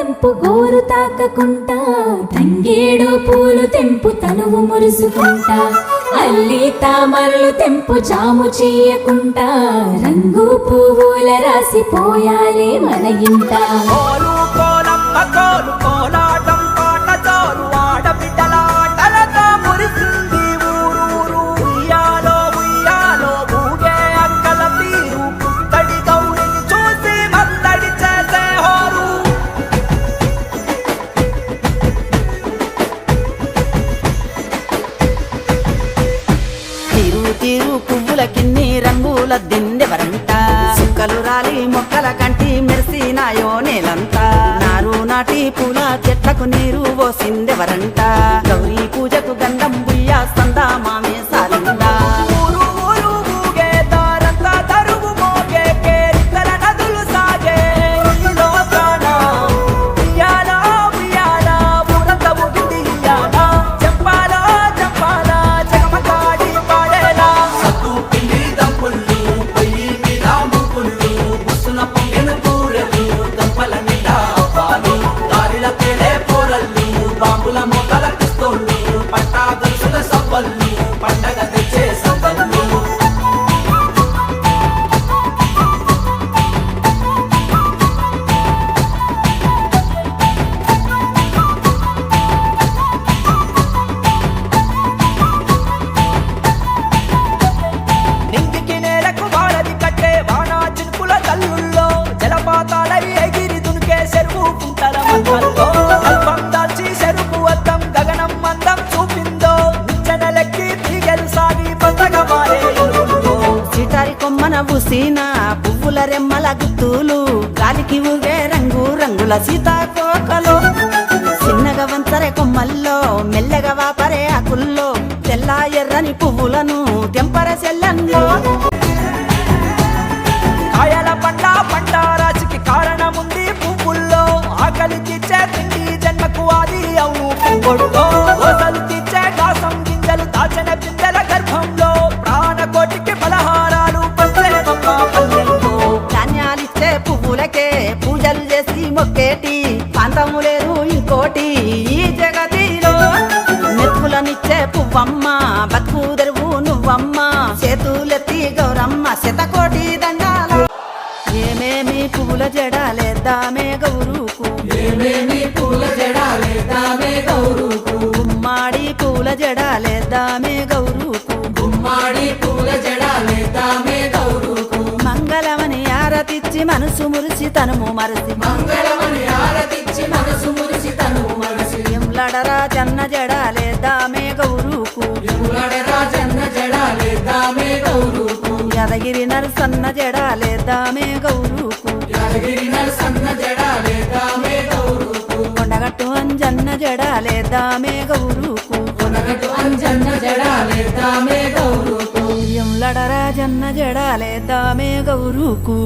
తెంపు గోరు తాకకుంటా, తంగేడు పూలు తెంపు తనువు మురుసుకుంటా, అల్లి తామరలు తెంపు జాము చేయకుంటా, రంగు పువ్వుల రాసి పోయాలే మన ఇంట. తీరు పువ్వుల కిన్ని రంగుల దిండెవరంట, సుక్కలు రాలి మొక్కల కంటి మెరిసినాయో నేలంతా, నారు నాటి పూల చెట్లకు నీరు పోసిందెవరంట, గౌరీ పూజకు గంధం బుయ్య సందా మామే సాలిందా. పూసిన పువ్వుల రెమ్మల గుత్తులు, గాలికి ఊగే రంగు రంగుల సీతాకోకలు, చిన్నగా వంచరే కొమ్మల్లో మెల్లగా వాపరే ఆకుల్లో, తెల్ల ఎర్రని పువ్వులను తెంపర చెల్లంలో. కాయల పంట పంట రాశికి కారణముంది పువ్వుల్లో, ఆకలి తీర్చే తిండి జన్మకు ఆది అవును పువ్వుల్లో, ఓసలు తీర్చే కాసం గింజలు దాచిన పిందెల గర్భంలో, ప్రాణకోటికి బలహారాలు ధాన్యాలిచ్చే పువ్వులకే పూజలు చేసి మొక్కేటి పాంతము లేదు ఇంకోటి ఈ జగతిలో. మెతుకులనిచ్చే పువ్వమ్మ బతుకు తెరువు నువ్వమ్మ, చేతులెత్తి గౌరమ్మ శతకోటి దండాల. ఏమేమి పువ్వుల జడాలేద్దామే గౌరుకు, ఏమేమి పూల జడాలేద్దామే గౌరుకు, గుమ్మాడి పూల జడాలేద్దామే గౌరుకు, గుమ్మాడి పూల జడాలేద్దామే గౌరుకు. మంగళమని ఆరతిచ్చి మనసు మురిసి తనుము మరసి, మంగళమని ఆరతిచ్చి మనసు మురిసి తనుము మరసి, ఎంలడరా జన్న జడాలేద్దామే గౌరుకు, ఎంలడరా జన్న జడాలేద్దామే గౌరుకు, యాదగిరి నరసన్న జడాలేద్దామే గౌరుకు, యాదగిరి నరసన్న జడాలేద్దామే గౌరుకు, కొండగట్టు అంజన్న జడాలేద్దామే గౌరుకు, కొనగట్టు అంజన్న జడాలేద్దామే గౌరుకు, ఎంలడరా జన్న జడాలేద్దామే గౌరుకు.